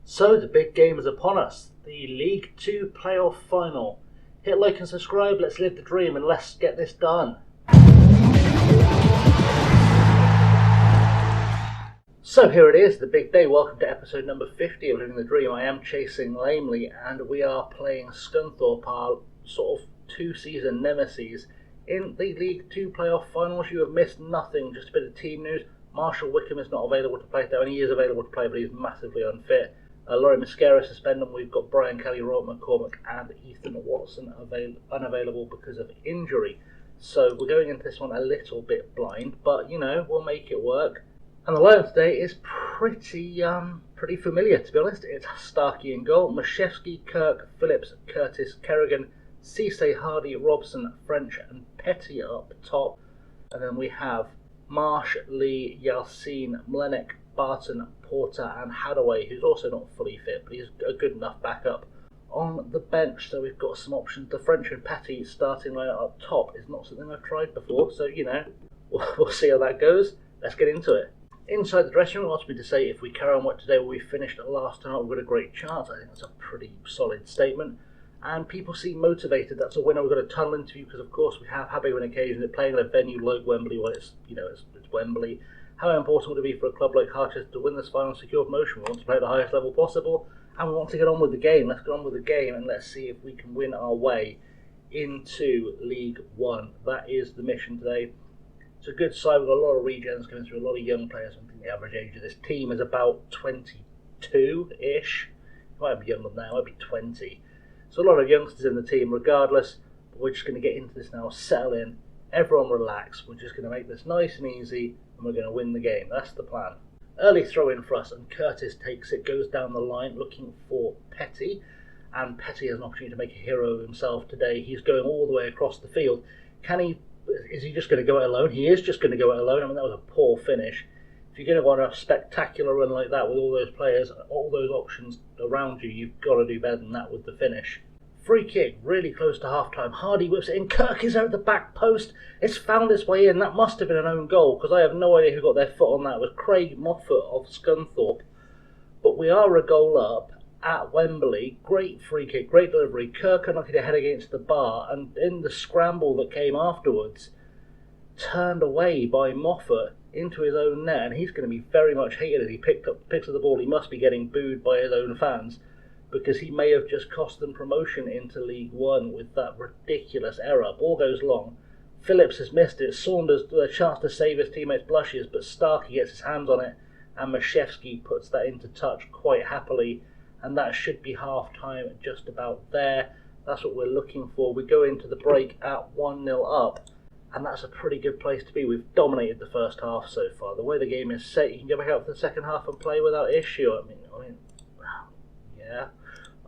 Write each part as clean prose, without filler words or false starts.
So the big game is upon us, the League 2 playoff final. Hit like and subscribe, let's live the dream and let's get this done. So here it is, the big day. Welcome to episode number 50 of Living the Dream. I am ChasingLamely and we are playing Scunthorpe, our sort of two-season nemesis, in the League 2 playoff finals. You have missed nothing, just a bit of team news. Marshall Wickham is not available to play today, and he is available to play, but he's massively unfit. Laurie Mascara suspended. We've got Brian Kelly, Robert McCormick, and Ethan Watson unavailable because of injury. So we're going into this one a little bit blind, but you know, we'll make it work. And the lineup today is pretty familiar, to be honest. It's Starkey in goal, Mashevsky, Kirk, Phillips, Curtis, Kerrigan, Cisse, Hardy, Robson, French, and Petty up top. And then we have Marsh, Lee, Yalcin, Mlenek, Barton, Porter, and Hadaway, who's also not fully fit, but he's a good enough backup on the bench. So we've got some options. The French and Petty starting right up top is not something I've tried before, so you know, we'll see how that goes. Let's get into it. Inside the dressing room, wants me to say if we carry on what today we finished last time, we've got a great chance. I think that's a pretty solid statement. And people seem motivated. That's a winner. We've got a tunnel interview because, of course, we have having an occasion of playing at a venue like Wembley. Well, it's Wembley. How important would it be for a club like Harchester to win this final and secure promotion? We want to play at the highest level possible, and we want to get on with the game. Let's get on with the game, and let's see if we can win our way into League 1. That is the mission today. It's a good side. We've got a lot of regens coming through, a lot of young players. I think the average age of this team is about 22-ish. It might be younger than that, it might be 20. So a lot of youngsters in the team regardless, but we're just going to get into this now, settle in, everyone relax. We're just going to make this nice and easy, and we're going to win the game. That's the plan. Early throw in for us, and Curtis takes it, goes down the line looking for Petty, and Petty has an opportunity to make a hero of himself today. He's going all the way across the field. Is he just going to go it alone? He is just going to go it alone. I mean, that was a poor finish. If you're going to want a spectacular run like that with all those players, all those options around you, you've got to do better than that with the finish. Free kick, really close to half-time. Hardy whips it in. Kirk is out at the back post. It's found its way in. That must have been an own goal, because I have no idea who got their foot on that. It was Craig Moffat of Scunthorpe. But we are a goal up at Wembley. Great free kick, great delivery. Kirk knocked it head against the bar, and in the scramble that came afterwards, turned away by Moffat into his own net, and he's going to be very much hated as he picks up the ball. He must be getting booed by his own fans, because he may have just cost them promotion into League 1 with that ridiculous error. Ball goes long. Phillips has missed it. Saunders, a chance to save his teammates, blushes, but Starkey gets his hands on it, and Mashevsky puts that into touch quite happily, and that should be half-time just about there. That's what we're looking for. We go into the break at 1-0 up, and that's a pretty good place to be. We've dominated the first half so far. The way the game is set, you can go back out for the second half and play without issue. I mean, yeah.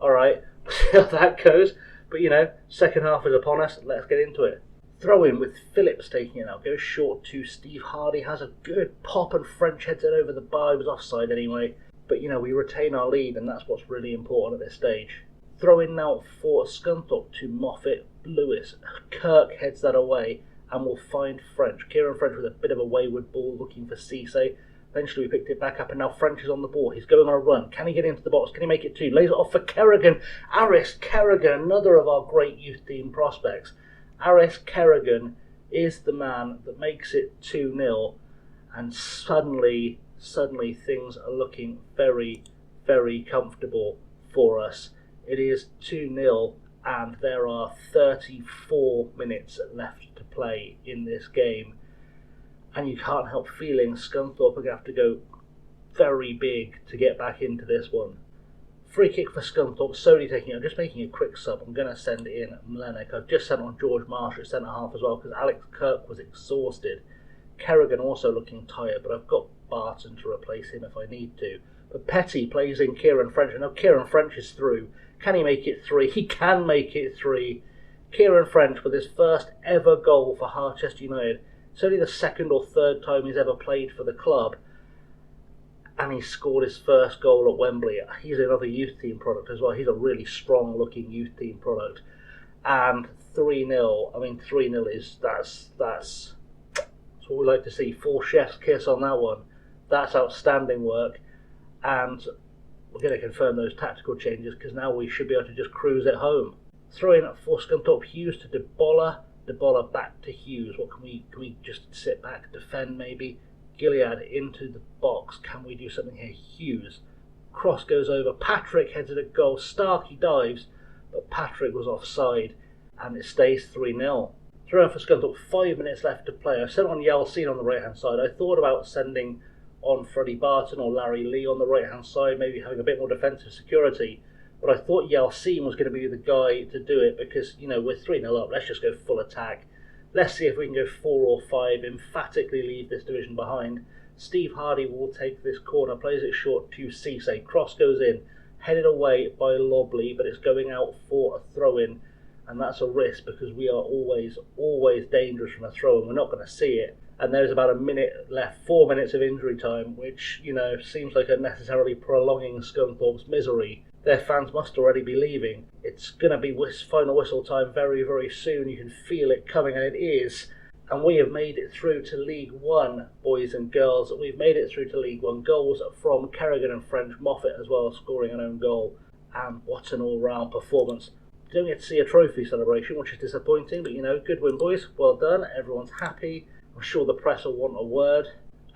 Alright, we'll see how that goes. But you know, second half is upon us. Let's get into it. Throw in with Phillips taking it out. Goes short to Steve Hardy. Has a good pop and French heads it over the bar. He was offside anyway. But you know, we retain our lead, and that's what's really important at this stage. Throw in now for Scunthorpe to Moffat. Lewis. Kirk heads that away, and we'll find French. Kieran French with a bit of a wayward ball looking for Cisse. Eventually we picked it back up, and now French is on the ball. He's going on a run. Can he get into the box? Can he make it two? Lays it off for Kerrigan. Aris Kerrigan, another of our great youth team prospects. Aris Kerrigan is the man that makes it 2-0, and suddenly things are looking very, very comfortable for us. It is 2-0, and there are 34 minutes left to play in this game. And you can't help feeling Scunthorpe are going to have to go very big to get back into this one. Free kick for Scunthorpe, Sody taking it. I'm just making a quick sub. I'm going to send in Mlenek. I've just sent on George Marsh at centre-half as well, because Alex Kirk was exhausted. Kerrigan also looking tired, but I've got Barton to replace him if I need to. But Petty plays in Kieran French, and now Kieran French is through. Can he make it 3? He can make it 3. Kieran French with his first ever goal for Harchester United. It's only the second or third time he's ever played for the club, and he scored his first goal at Wembley. He's another youth team product as well. He's a really strong looking youth team product. And 3-0, I mean 3-0 is, that's what we like to see. Full chef's kiss on that one. That's outstanding work. And we're going to confirm those tactical changes because now we should be able to just cruise it home. Throw in for Scunthorpe Hughes to Debola. Debola back to Hughes. What can we just sit back, defend maybe? Gilead into the box. Can we do something here? Hughes. Cross goes over. Patrick heads at goal. Starkey dives, but Patrick was offside, and it stays 3-0. Throw in for Scunthorpe. 5 minutes left to play. I sent on Yeltsin on the right hand side. I thought about sending on Freddie Barton or Larry Lee on the right hand side, maybe having a bit more defensive security. But I thought Yeltsin was going to be the guy to do it because, you know, we're 3-0 up. Let's just go full attack. Let's see if we can go 4 or 5, emphatically leave this division behind. Steve Hardy will take this corner, plays it short to Cisse. Cross goes in, headed away by Lobley, but it's going out for a throw-in. And that's a risk because we are always dangerous from a throw-in. We're not going to see it. And there's about a minute left, 4 minutes of injury time, which, you know, seems like unnecessarily prolonging Scunthorpe's misery. Their fans must already be leaving. It's going to be final whistle time very, very soon. You can feel it coming, and it is. And we have made it through to League One, boys and girls. We've made it through to League One. Goals from Kerrigan and French, Moffat as well, scoring an own goal. And what an all-round performance. Don't get to see a trophy celebration, which is disappointing, but, you know, good win, boys. Well done. Everyone's happy. I'm sure the press will want a word.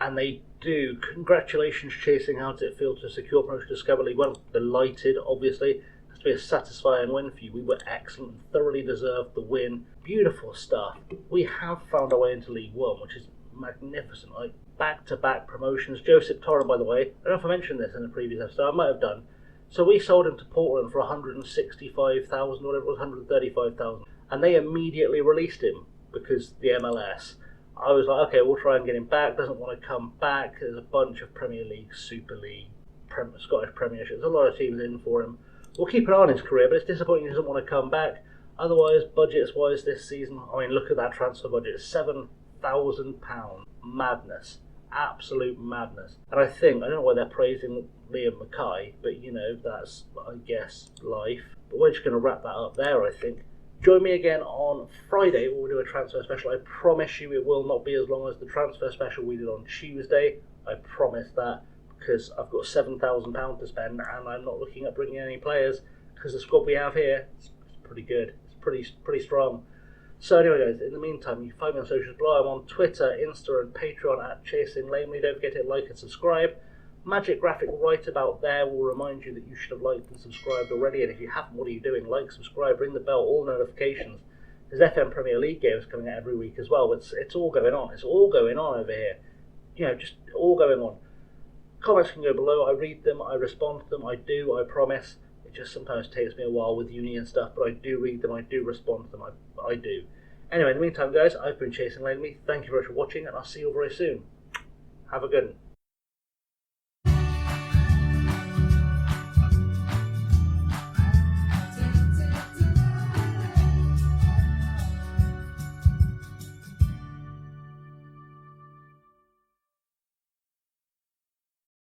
And they do. Congratulations, Chasing. How does it feel to secure promotion to Discover League One? Delighted, obviously. It has to be a satisfying win for you. We were excellent and thoroughly deserved the win. Beautiful stuff. We have found our way into League One, which is magnificent. Like back-to-back promotions. Joseph Torren, by the way, I don't know if I mentioned this in the previous episode. I might have done. So we sold him to Portland for 165,000, whatever it was, 135,000. And they immediately released him because the MLS. I was like, okay, we'll try and get him back. Doesn't want to come back. There's a bunch of Premier League, Super League, Scottish Premiership. There's a lot of teams in for him. We'll keep an eye on his career, but it's disappointing he doesn't want to come back. Otherwise, budgets-wise this season, I mean, look at that transfer budget. £7,000. Madness. Absolute madness. And I don't know why they're praising Liam Mackay, but, you know, that's, I guess, life. But we're just going to wrap that up there, I think. Join me again on Friday when we'll do a transfer special. I promise you it will not be as long as the transfer special we did on Tuesday. I promise that, because I've got £7,000 to spend and I'm not looking at bringing any players because the squad we have here is pretty good. It's pretty strong. So anyway, guys, in the meantime, you can find me on socials below. I'm on Twitter, Insta and Patreon at ChasingLamely. Don't forget to hit like and subscribe. Magic graphic right about there will remind you that you should have liked and subscribed already, and if you haven't, what are you doing? Like, subscribe, ring the bell, all notifications. There's FM Premier League games coming out every week as well. It's all going on. It's all going on over here. You know, just all going on. Comments can go below. I read them. I respond to them. I promise. It just sometimes takes me a while with uni and stuff, but I do read them. I do respond to them. I do. Anyway, in the meantime, guys, I've been ChasingLamely. Thank you very much for watching, and I'll see you all very soon. Have a good one.